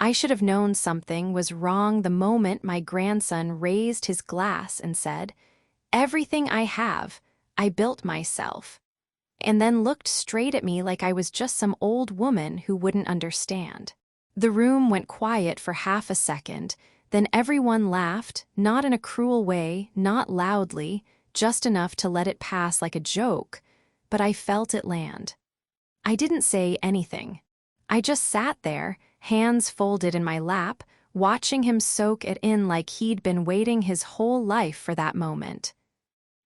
I should have known something was wrong the moment my grandson raised his glass and said, "Everything I have, I built myself," and then looked straight at me like I was just some old woman who wouldn't understand. The room went quiet for half a second, then everyone laughed, not in a cruel way, not loudly, just enough to let it pass like a joke, but I felt it land. I didn't say anything. I just sat there, hands folded in my lap, watching him soak it in like he'd been waiting his whole life for that moment.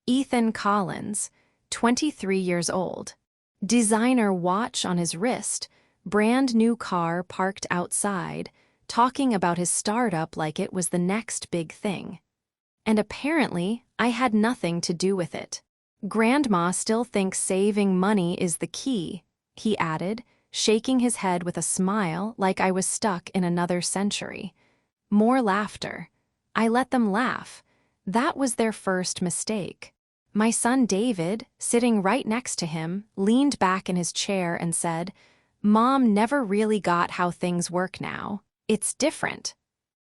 Ethan Collins, 23 years old. Designer watch on his wrist, brand new car parked outside, talking about his startup like it was the next big thing. And apparently, I had nothing to do with it. Grandma still thinks saving money is the key, he added, shaking his head with a smile like I was stuck in another century. More laughter. I let them laugh. That was their first mistake. My son David, sitting right next to him, leaned back in his chair and said, "Mom never really got how things work now. It's different."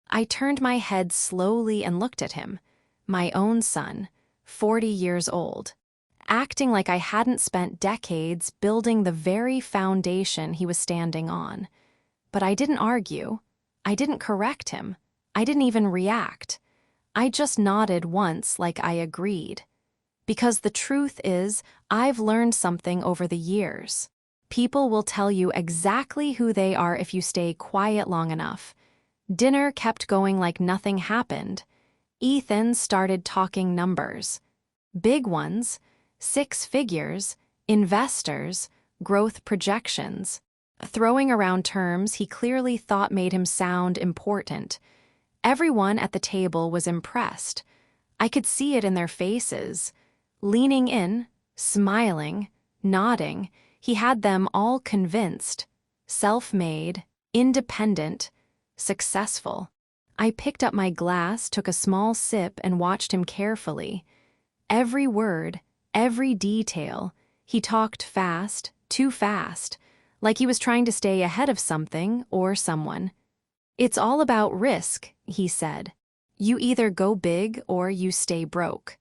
I turned my head slowly and looked at him, my own son, 40 years old, acting like I hadn't spent decades building the very foundation he was standing on. But I didn't argue. I didn't correct him. I didn't even react. I just nodded once like I agreed. Because the truth is, I've learned something over the years. People will tell you exactly who they are if you stay quiet long enough. Dinner kept going like nothing happened. Ethan started talking numbers. Big ones, 6 figures, investors, growth projections. Throwing around terms he clearly thought made him sound important. Everyone at the table was impressed. I could see it in their faces. Leaning in, smiling, nodding, he had them all convinced. Self-made, independent, successful. I picked up my glass, took a small sip, and watched him carefully. Every word, every detail. He talked fast, too fast, like he was trying to stay ahead of something or someone. "It's all about risk," he said. "You either go big or you stay broke."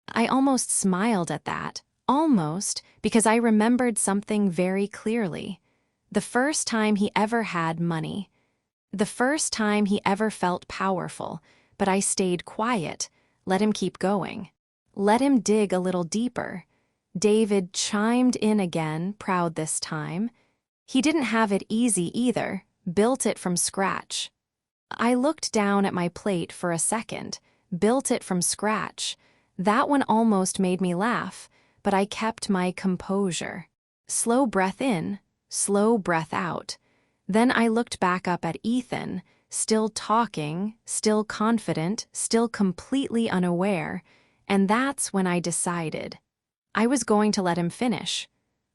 I almost smiled at that, almost, because I remembered something very clearly. The first time he ever had money. The first time he ever felt powerful, but I stayed quiet, let him keep going. Let him dig a little deeper. David chimed in again, proud this time. He didn't have it easy either, built it from scratch. I looked down at my plate for a second, built it from scratch. That one almost made me laugh, but I kept my composure. Slow breath in, slow breath out. Then I looked back up at Ethan, still talking, still confident, still completely unaware, and that's when I decided. I was going to let him finish.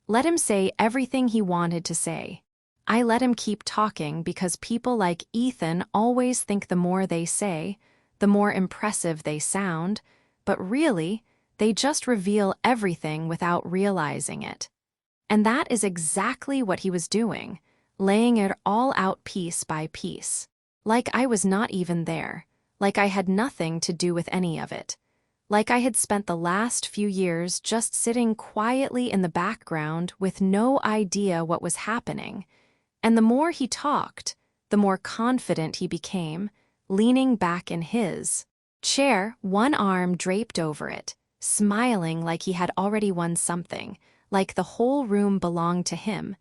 Let him say everything he wanted to say. I let him keep talking because people like Ethan always think the more they say, the more impressive they sound, but really, they just reveal everything without realizing it. And that is exactly what he was doing, laying it all out piece by piece. Like I was not even there, like I had nothing to do with any of it. Like I had spent the last few years just sitting quietly in the background with no idea what was happening. And the more he talked, the more confident he became, leaning back in his chair, one arm draped over it, smiling like he had already won something, like the whole room belonged to him.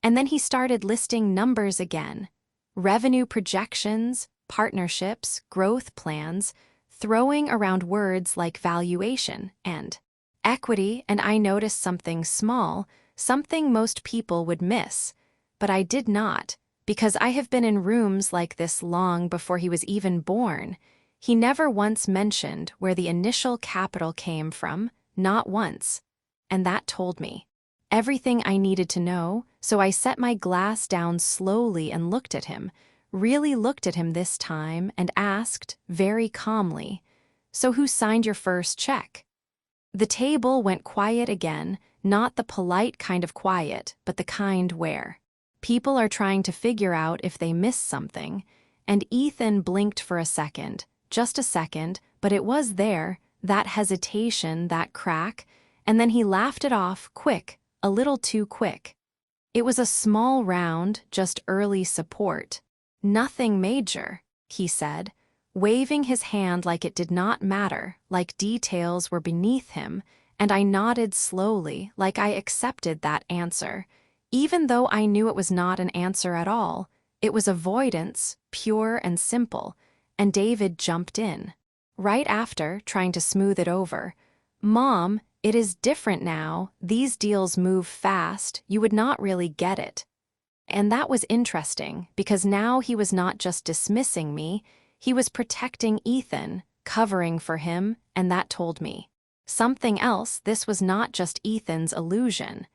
And then he started listing numbers again. Revenue projections, partnerships, growth plans, throwing around words like valuation and equity, and I noticed something small, something most people would miss. But I did not, because I have been in rooms like this long before he was even born. He never once mentioned where the initial capital came from, not once. And that told me everything I needed to know, so I set my glass down slowly and looked at him, really looked at him this time, and asked, very calmly, "So who signed your first check?" The table went quiet again, not the polite kind of quiet, but the kind where People are trying to figure out if they missed something, and Ethan blinked for a second, just a second, but it was there, that hesitation, that crack, and then he laughed it off, quick, a little too quick. It was a small round, just early support. Nothing major, he said, waving his hand like it did not matter, like details were beneath him, and I nodded slowly, like I accepted that answer. Even though I knew it was not an answer at all, it was avoidance, pure and simple, and David jumped in. Right after, trying to smooth it over. "Mom, it is different now, these deals move fast, you would not really get it." And that was interesting, because now he was not just dismissing me, he was protecting Ethan, covering for him, and that told me something else. This was not just Ethan's illusion.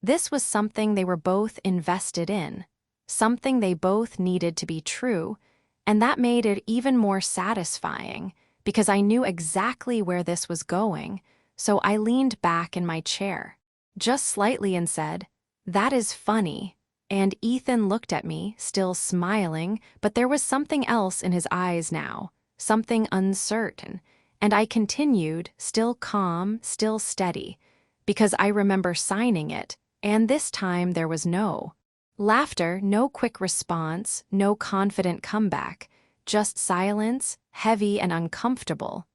This was something they were both invested in, something they both needed to be true, and that made it even more satisfying, because I knew exactly where this was going, so I leaned back in my chair, just slightly, and said, "That is funny." And Ethan looked at me, still smiling, but there was something else in his eyes now, something uncertain, and I continued, still calm, still steady, because I remember signing it, and this time there was no laughter, no quick response, no confident comeback, just silence, heavy and uncomfortable,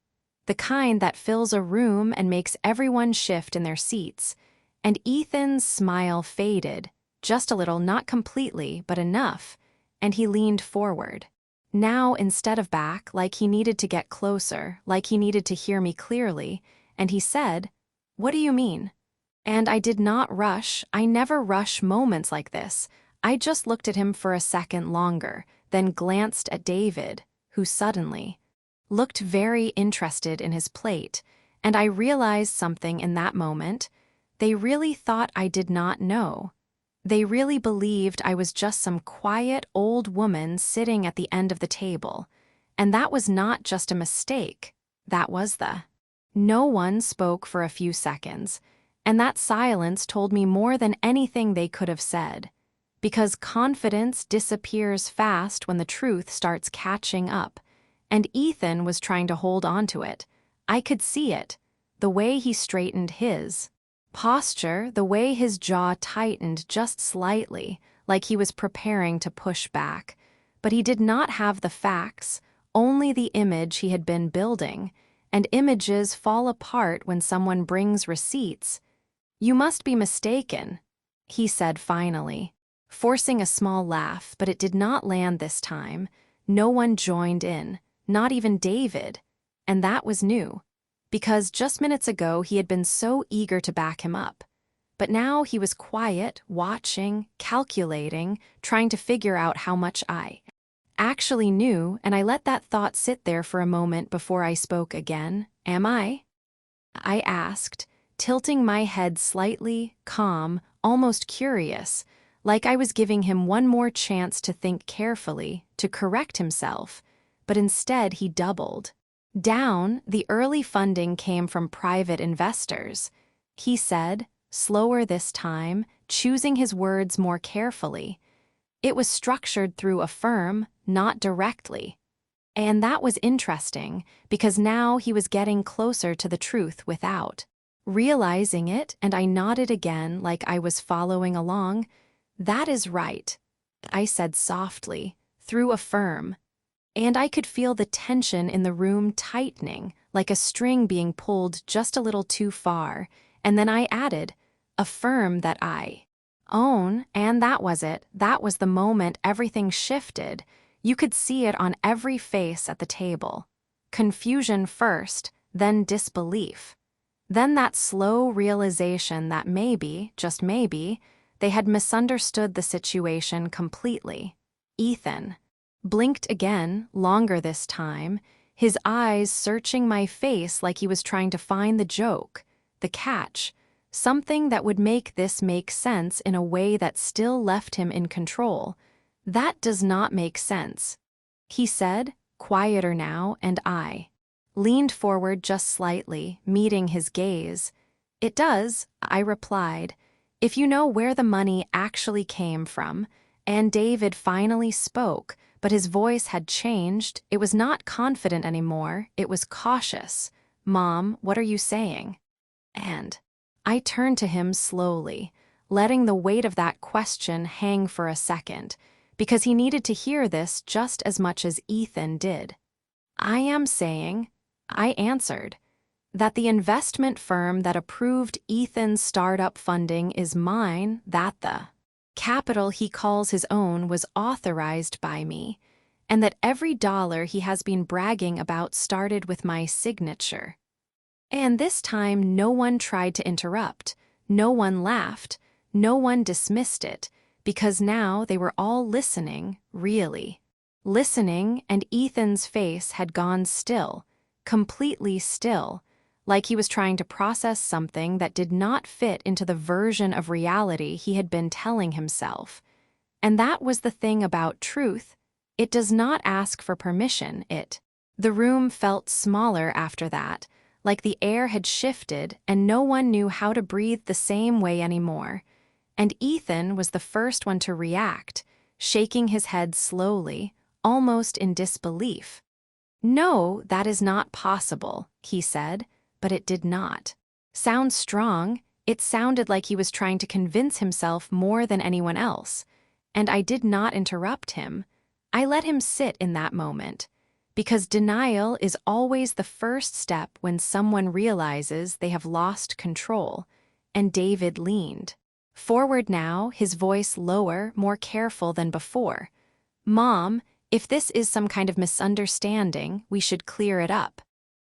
the kind that fills a room and makes everyone shift in their seats. And Ethan's smile faded, just a little, not completely, but enough, and he leaned forward. Now, instead of back, like he needed to get closer, like he needed to hear me clearly, and he said, "What do you mean?" And I did not rush. I never rush moments like this. I just looked at him for a second longer, then glanced at David, who suddenly looked very interested in his plate, and I realized something in that moment. They really thought I did not know. They really believed I was just some quiet old woman sitting at the end of the table. And that was not just a mistake. That was the. No one spoke for a few seconds, and that silence told me more than anything they could have said. Because confidence disappears fast when the truth starts catching up, and Ethan was trying to hold on to it. I could see it, the way he straightened his posture, the way his jaw tightened just slightly, like he was preparing to push back. But he did not have the facts, only the image he had been building, and images fall apart when someone brings receipts. "You must be mistaken," he said finally, forcing a small laugh, but it did not land this time. No one joined in, not even David, and that was new. Because just minutes ago he had been so eager to back him up. But now he was quiet, watching, calculating, trying to figure out how much I actually knew, and I let that thought sit there for a moment before I spoke again. "Am I?" I asked, tilting my head slightly, calm, almost curious, like I was giving him one more chance to think carefully, to correct himself, but instead he doubled down. "The early funding came from private investors," he said, slower this time, choosing his words more carefully. "It was structured through a firm, not directly." And that was interesting, because now he was getting closer to the truth without realizing it, and I nodded again like I was following along. "That is right," I said softly, "through a firm." And I could feel the tension in the room tightening, like a string being pulled just a little too far, and then I added, "A firm that I own," and that was it. That was the moment everything shifted. You could see it on every face at the table. Confusion first, then disbelief. Then that slow realization that maybe, just maybe, they had misunderstood the situation completely. Ethan blinked again, longer this time, his eyes searching my face like he was trying to find the joke, the catch, something that would make this make sense in a way that still left him in control. "That does not make sense," he said, quieter now, and I leaned forward just slightly, meeting his gaze. "It does," I replied, "if you know where the money actually came from, And David finally spoke, but his voice had changed. It was not confident anymore, it was cautious. "Mom, what are you saying?" And I turned to him slowly, letting the weight of that question hang for a second, because he needed to hear this just as much as Ethan did. "I am saying," I answered, "that the investment firm that approved Ethan's startup funding is mine, that the capital he calls his own was authorized by me, and that every dollar he has been bragging about started with my signature." And this time no one tried to interrupt, no one laughed, no one dismissed it, because now they were all listening, really. Listening, and Ethan's face had gone still, completely still, like he was trying to process something that did not fit into the version of reality he had been telling himself. And that was the thing about truth. It does not ask for permission, The room felt smaller after that, like the air had shifted and no one knew how to breathe the same way anymore. And Ethan was the first one to react, shaking his head slowly, almost in disbelief. "No, that is not possible," he said, but it did not sound strong. It sounded like he was trying to convince himself more than anyone else. And I did not interrupt him. I let him sit in that moment, because denial is always the first step when someone realizes they have lost control. And David leaned forward now, his voice lower, more careful than before. "Mom, if this is some kind of misunderstanding, we should clear it up."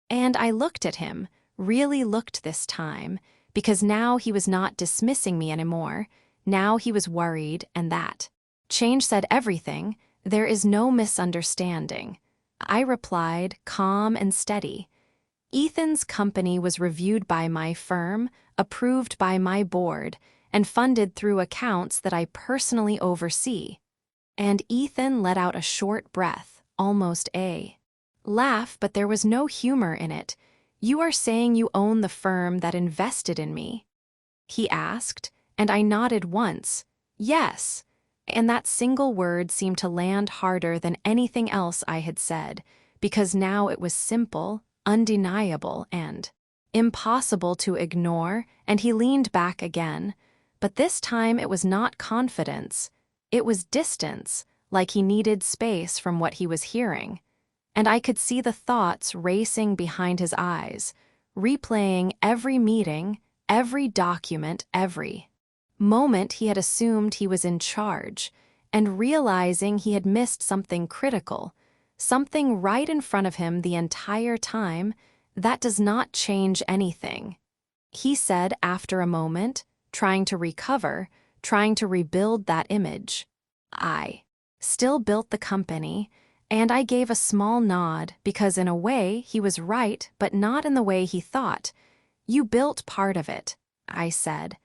And I looked at him, really looked this time, because now he was not dismissing me anymore. Now he was worried, and that change said everything. "There is no misunderstanding," I replied, calm and steady. "Ethan's company was reviewed by my firm, approved by my board, and funded through accounts that I personally oversee." And Ethan let out a short breath, almost a laugh, but there was no humor in it. "You are saying you own the firm that invested in me?" he asked, and I nodded once. "Yes." And that single word seemed to land harder than anything else I had said, because now it was simple, undeniable, and impossible to ignore, and he leaned back again. But this time it was not confidence. It was distance, like he needed space from what he was hearing. And I could see the thoughts racing behind his eyes, replaying every meeting, every document, every moment he had assumed he was in charge, and realizing he had missed something critical, something right in front of him the entire time. "That does not change anything," he said after a moment, trying to recover, trying to rebuild that image. "I still built the company," and I gave a small nod because in a way he was right, but not in the way he thought. "You built part of it," I said,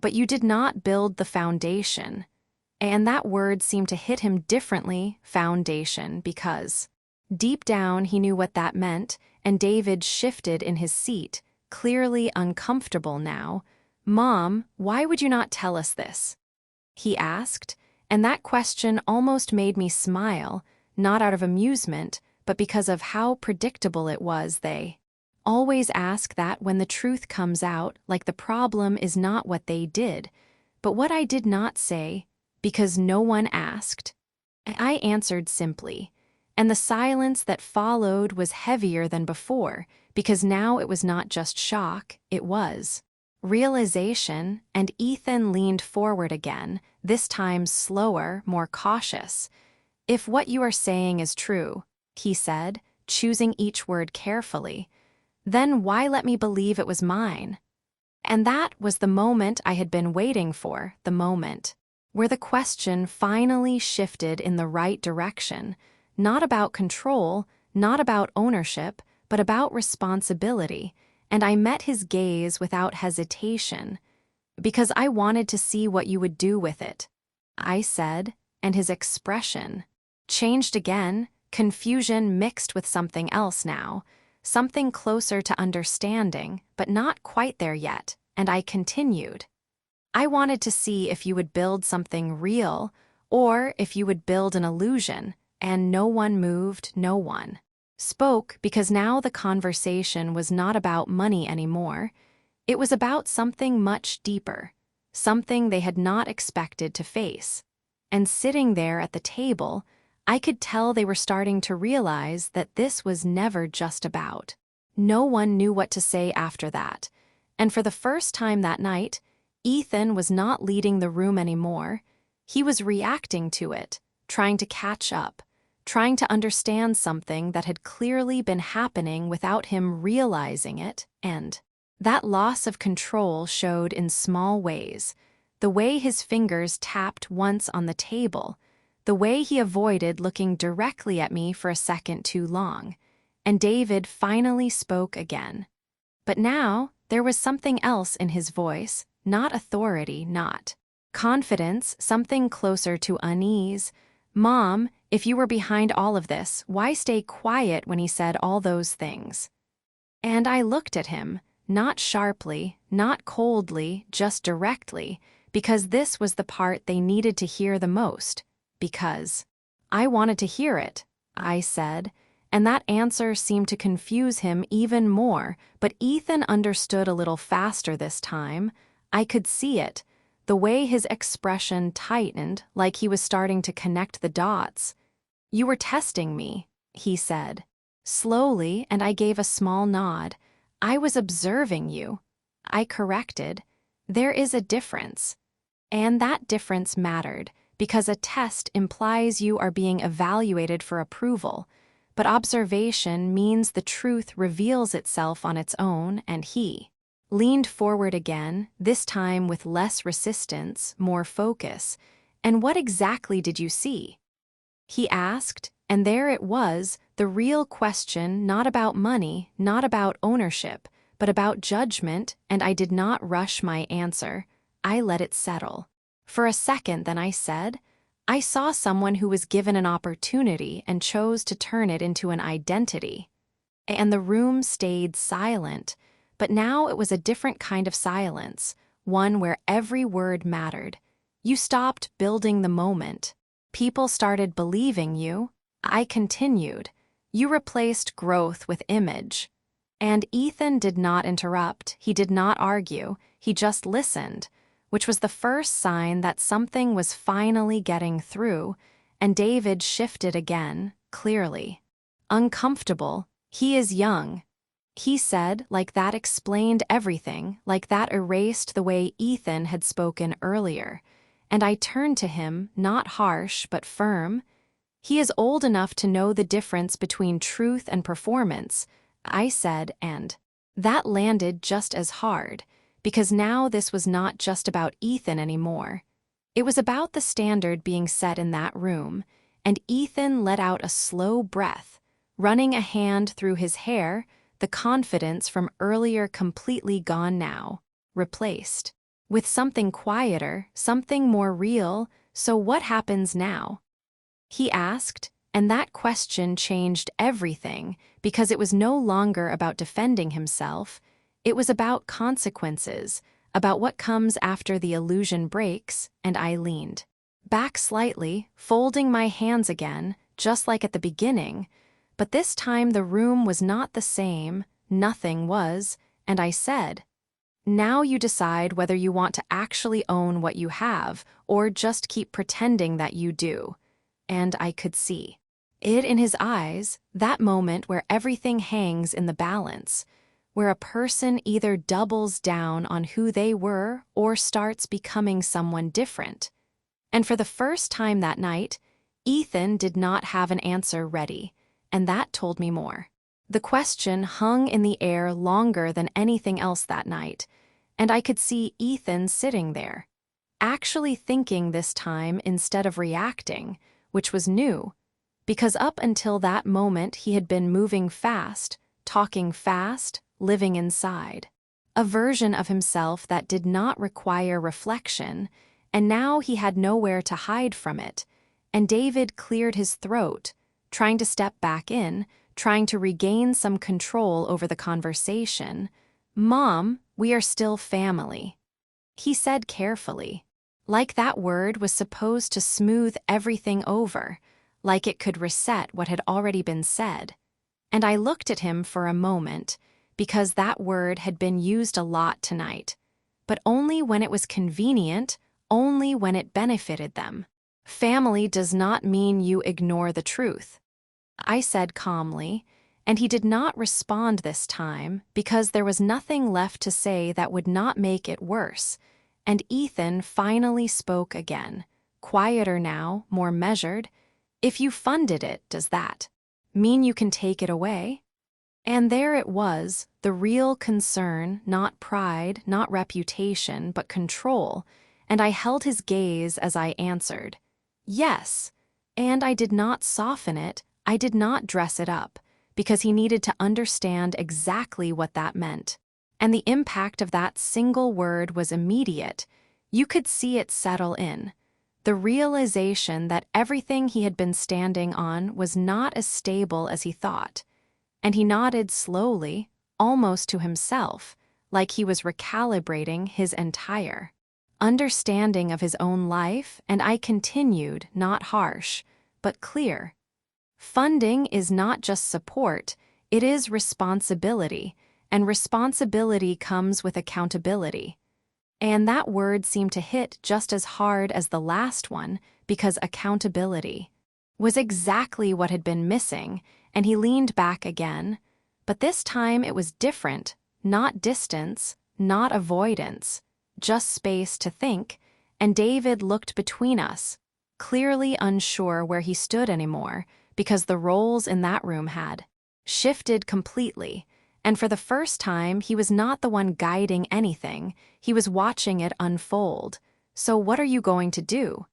"but you did not build the foundation." And that word seemed to hit him differently, foundation, because deep down he knew what that meant, and David shifted in his seat, clearly uncomfortable now. "Mom, why would you not tell us this?" he asked, and that question almost made me smile, not out of amusement, but because of how predictable it was. They always ask that when the truth comes out, like the problem is not what they did, but what I did not say, because no one asked. I answered simply, and the silence that followed was heavier than before, because now it was not just shock, it was realization. And Ethan leaned forward again, this time slower, more cautious. "If what you are saying is true," he said, choosing each word carefully, "then why let me believe it was mine?" And that was the moment I had been waiting for, the moment where the question finally shifted in the right direction, not about control, not about ownership, but about responsibility. And I met his gaze without hesitation, "Because I wanted to see what you would do with it," I said, and his expression changed again, confusion mixed with something else now, something closer to understanding, but not quite there yet, and I continued. "I wanted to see if you would build something real, or if you would build an illusion, and no one moved, no one spoke, because now the conversation was not about money anymore. It was about something much deeper, something they had not expected to face. And sitting there at the table, I could tell they were starting to realize that this was never just about. No one knew what to say after that. And for the first time that night, Ethan was not leading the room anymore. He was reacting to it, trying to catch up, trying to understand something that had clearly been happening without him realizing it, and that loss of control showed in small ways. The way his fingers tapped once on the table, the way he avoided looking directly at me for a second too long, and David finally spoke again. But now there was something else in his voice, not authority, not confidence, something closer to unease. "Mom, if you were behind all of this, why stay quiet when he said all those things?" And I looked at him, not sharply, not coldly, just directly, because this was the part they needed to hear the most. Because I wanted to hear it, I said, and that answer seemed to confuse him even more, but Ethan understood a little faster this time. I could see it, the way his expression tightened, like he was starting to connect the dots. "You were testing me," he said. Slowly, and I gave a small nod. "I was observing you." I corrected. "There is a difference." And that difference mattered, because a test implies you are being evaluated for approval, but observation means the truth reveals itself on its own, and he leaned forward again, this time with less resistance, more focus. "And what exactly did you see?" he asked, and there it was, the real question, not about money, not about ownership, but about judgment, and I did not rush my answer. I let it settle. For a second, then I said, "I saw someone who was given an opportunity and chose to turn it into an identity." And the room stayed silent, but now it was a different kind of silence, one where every word mattered. You stopped building the moment. People started believing you. I continued. You replaced growth with image. And Ethan did not interrupt, he did not argue, he just listened, which was the first sign that something was finally getting through, and David shifted again, clearly. "Uncomfortable. He is young," he said, like that explained everything, like that erased the way Ethan had spoken earlier. And I turned to him, not harsh but firm. "He is old enough to know the difference between truth and performance," I said, and that landed just as hard, because now this was not just about Ethan anymore. It was about the standard being set in that room, and Ethan let out a slow breath, running a hand through his hair, the confidence from earlier completely gone now, replaced with something quieter, something more real. "So what happens now?" he asked, and that question changed everything, because it was no longer about defending himself. It was about consequences, about what comes after the illusion breaks, and I leaned back slightly, folding my hands again, just like at the beginning. But this time the room was not the same, nothing was, and I said, "Now you decide whether you want to actually own what you have, or just keep pretending that you do." And I could see it in his eyes, that moment where everything hangs in the balance, where a person either doubles down on who they were or starts becoming someone different. And for the first time that night, Ethan did not have an answer ready, and that told me more. The question hung in the air longer than anything else that night, and I could see Ethan sitting there, actually thinking this time instead of reacting, which was new, because up until that moment he had been moving fast, talking fast, living inside. A version of himself that did not require reflection, and now he had nowhere to hide from it. And David cleared his throat, trying to step back in, trying to regain some control over the conversation. "Mom, we are still family," he said carefully. Like that word was supposed to smooth everything over, like it could reset what had already been said. And I looked at him for a moment, because that word had been used a lot tonight, but only when it was convenient, only when it benefited them. Family does not mean you ignore the truth, I said calmly, and he did not respond this time because there was nothing left to say that would not make it worse, and Ethan finally spoke again, quieter now, more measured. If you funded it, does that mean you can take it away? And there it was, the real concern, not pride, not reputation, but control, and I held his gaze as I answered, yes, and I did not soften it, I did not dress it up, because he needed to understand exactly what that meant. And the impact of that single word was immediate. You could see it settle in. The realization that everything he had been standing on was not as stable as he thought. And he nodded slowly, almost to himself, like he was recalibrating his entire understanding of his own life, and I continued, not harsh, but clear. Funding is not just support, it is responsibility, and responsibility comes with accountability. And that word seemed to hit just as hard as the last one, because accountability was exactly what had been missing, and he leaned back again. But this time it was different, not distance, not avoidance, just space to think, and David looked between us, clearly unsure where he stood anymore, because the roles in that room had shifted completely, and for the first time he was not the one guiding anything, he was watching it unfold. "So what are you going to do?"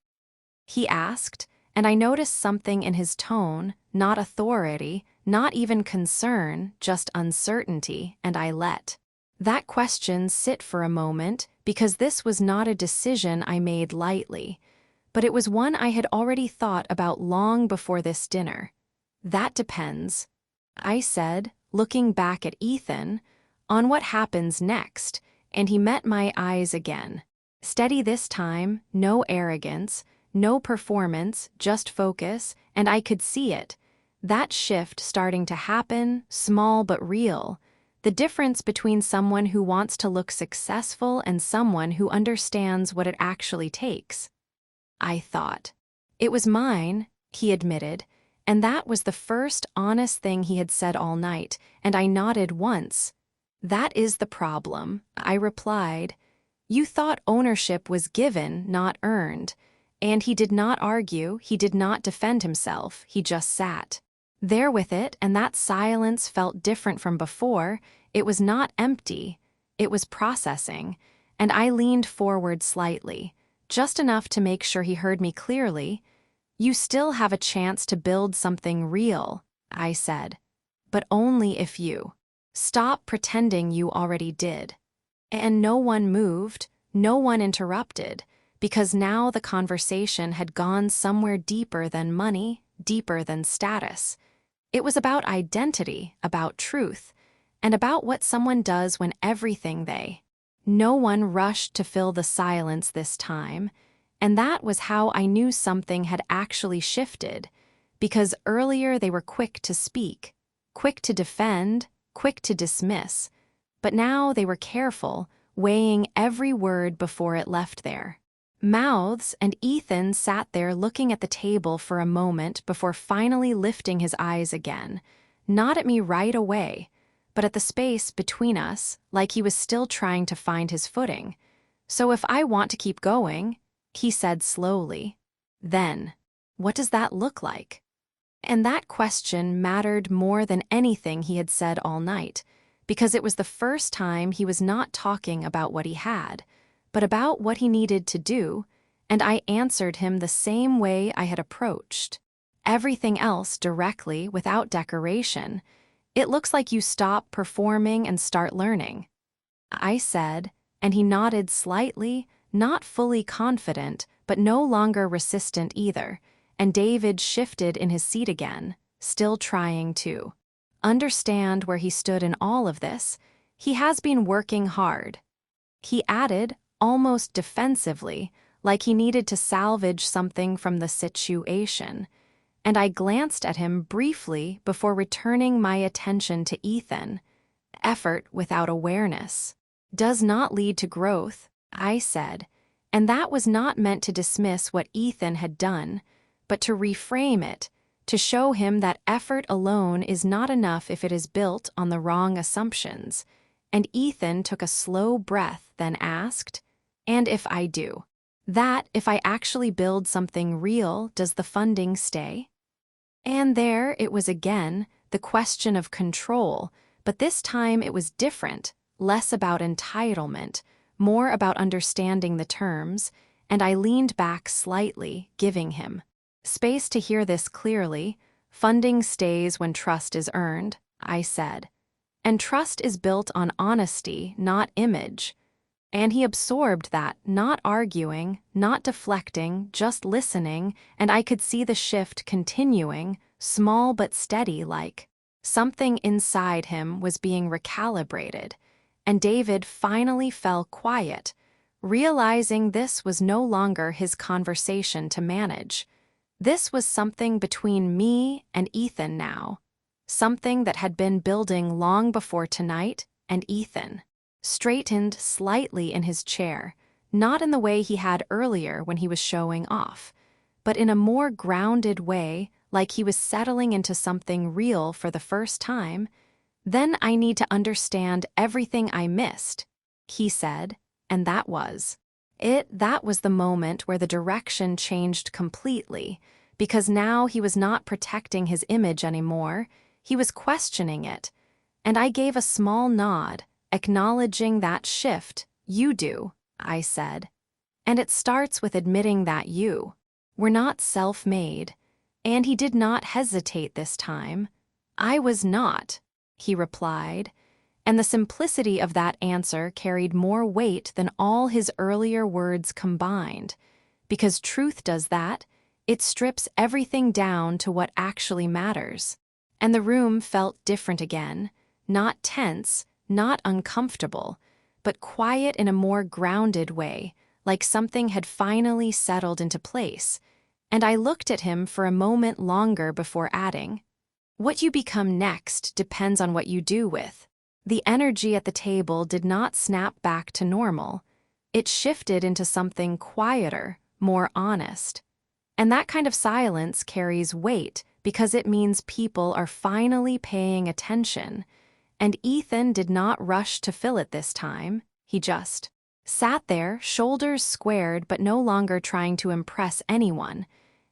he asked, and I noticed something in his tone, not authority, not even concern, just uncertainty, and I let that question sit for a moment, because this was not a decision I made lightly, but it was one I had already thought about long before this dinner. "That depends," I said, looking back at Ethan, "on what happens next," and he met my eyes again. Steady this time, no arrogance, no performance, just focus, and I could see it. That shift starting to happen, small but real. The difference between someone who wants to look successful and someone who understands what it actually takes. I thought. It was mine, he admitted, and that was the first honest thing he had said all night, and I nodded once. "That is the problem," I replied. "You thought ownership was given, not earned." And he did not argue, he did not defend himself, he just sat there with it, and that silence felt different from before. It was not empty, it was processing, and I leaned forward slightly, just enough to make sure he heard me clearly. "You still have a chance to build something real," I said, "but only if you stop pretending you already did." And no one moved, no one interrupted, because now the conversation had gone somewhere deeper than money, deeper than status. It was about identity, about truth, and about what someone does when everything they. No one rushed to fill the silence this time, and that was how I knew something had actually shifted, because earlier they were quick to speak, quick to defend, quick to dismiss, but now they were careful, weighing every word before it left their mouths, and Ethan sat there looking at the table for a moment before finally lifting his eyes again, not at me right away, but at the space between us, like he was still trying to find his footing. "So if I want to keep going," he said slowly, "then what does that look like?" And that question mattered more than anything he had said all night, because it was the first time he was not talking about what he had, but about what he needed to do, and I answered him the same way I had approached everything else, directly, without decoration. "It looks like you stop performing and start learning," I said, and he nodded slightly, not fully confident, but no longer resistant either, and David shifted in his seat again, still trying to understand where he stood in all of this. "He has been working hard," he added, almost defensively, like he needed to salvage something from the situation. And I glanced at him briefly before returning my attention to Ethan. Effort without awareness does not lead to growth, I said, and that was not meant to dismiss what Ethan had done, but to reframe it, to show him that effort alone is not enough if it is built on the wrong assumptions. And Ethan took a slow breath, then asked, "And if I do? That, if I actually build something real, does the funding stay?" And there it was again, the question of control, but this time it was different, less about entitlement, more about understanding the terms, and I leaned back slightly, giving him space to hear this clearly. "Funding stays when trust is earned," I said. "And trust is built on honesty, not image." And he absorbed that, not arguing, not deflecting, just listening, and I could see the shift continuing, small but steady, like something inside him was being recalibrated. And David finally fell quiet, realizing this was no longer his conversation to manage. This was something between me and Ethan now, something that had been building long before tonight, and Ethan straightened slightly in his chair, not in the way he had earlier when he was showing off, but in a more grounded way, like he was settling into something real for the first time. "Then I need to understand everything I missed," he said, and that was it. That was the moment where the direction changed completely, because now he was not protecting his image anymore, he was questioning it. And I gave a small nod, acknowledging that shift. "You do," I said. "And it starts with admitting that you were not self-made." And he did not hesitate this time. "I was not," he replied, and the simplicity of that answer carried more weight than all his earlier words combined. Because truth does that, it strips everything down to what actually matters. And the room felt different again, not tense, not uncomfortable, but quiet in a more grounded way, like something had finally settled into place. And I looked at him for a moment longer before adding, "What you become next depends on what you do with." The energy at the table did not snap back to normal. It shifted into something quieter, more honest. And that kind of silence carries weight because it means people are finally paying attention. And Ethan did not rush to fill it this time. He just sat there, shoulders squared but no longer trying to impress anyone.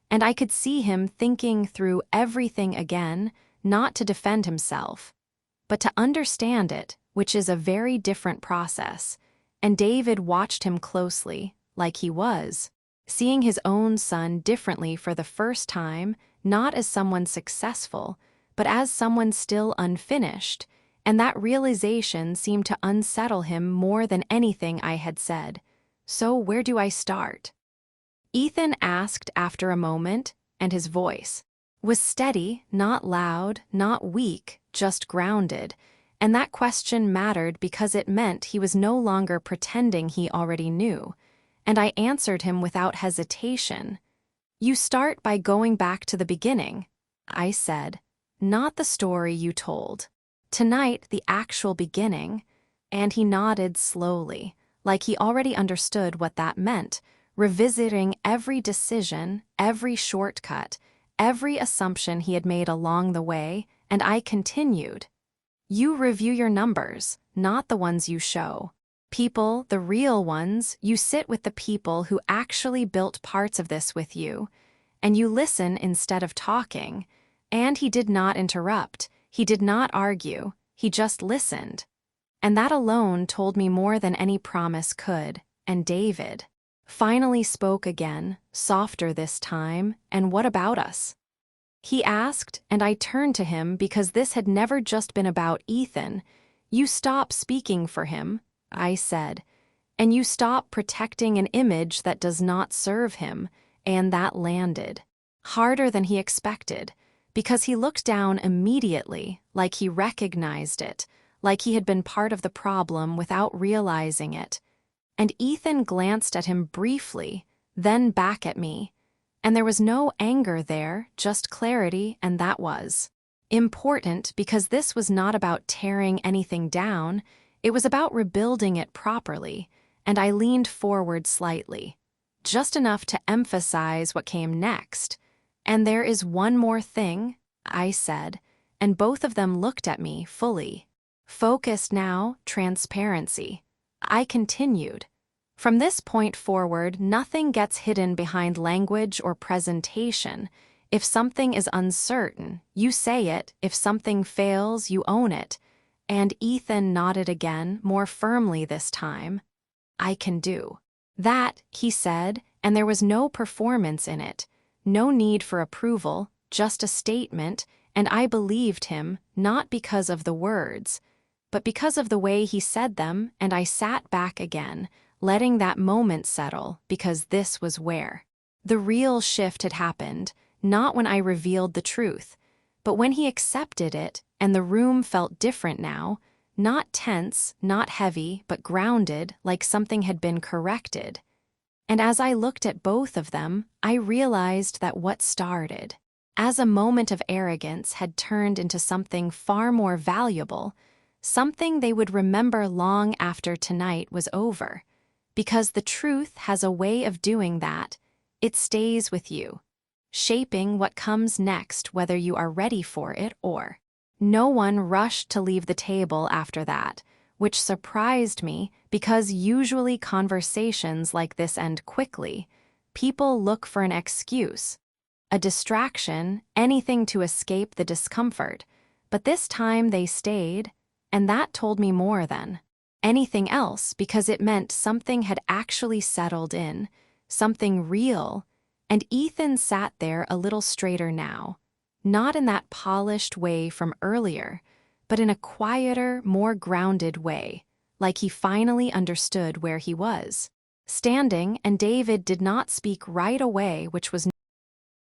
And I could see him thinking through everything again, not to defend himself, but to understand it, which is a very different process. And David watched him closely, like he was seeing his own son differently for the first time, not as someone successful, but as someone still unfinished, and that realization seemed to unsettle him more than anything I had said. "So where do I start?" Ethan asked after a moment, and his voice was steady, not loud, not weak, just grounded, and that question mattered because it meant he was no longer pretending he already knew. And I answered him without hesitation. "You start by going back to the beginning," I said, "not the story you told. Tonight, the actual beginning." And he nodded slowly, like he already understood what that meant, revisiting every decision, every shortcut, every assumption he had made along the way, and I continued. "You review your numbers, not the ones you show. People, the real ones, you sit with the people who actually built parts of this with you, and you listen instead of talking." And he did not interrupt, he did not argue, he just listened. And that alone told me more than any promise could. And David finally spoke again, softer this time. "And what about us?" he asked, and I turned to him because this had never just been about Ethan. "You stop speaking for him," I said, "and you stop protecting an image that does not serve him." And that landed harder than he expected, because he looked down immediately, like he recognized it, like he had been part of the problem without realizing it. And Ethan glanced at him briefly, then back at me. And there was no anger there, just clarity, and that was important because this was not about tearing anything down, it was about rebuilding it properly, and I leaned forward slightly, just enough to emphasize what came next. And there is one more thing, I said, and both of them looked at me fully. Focused now, transparency. I continued. From this point forward, nothing gets hidden behind language or presentation. If something is uncertain, you say it. If something fails, you own it. And Ethan nodded again, more firmly this time. I can do that, he said, and there was no performance in it. No need for approval, just a statement, and I believed him, not because of the words, but because of the way he said them, and I sat back again, letting that moment settle, because this was where the real shift had happened, not when I revealed the truth, but when he accepted it, and the room felt different now, not tense, not heavy, but grounded, like something had been corrected. And as I looked at both of them, I realized that what started as a moment of arrogance had turned into something far more valuable, something they would remember long after tonight was over. Because the truth has a way of doing that. It stays with you, shaping what comes next, whether you are ready for it or. No one rushed to leave the table after that, which surprised me because usually conversations like this end quickly. People look for an excuse, a distraction, anything to escape the discomfort. But this time they stayed, and that told me more than anything else because it meant something had actually settled in, something real, and Ethan sat there a little straighter now, not in that polished way from earlier, but in a quieter, more grounded way, like he finally understood where he was standing, and David did not speak right away, which was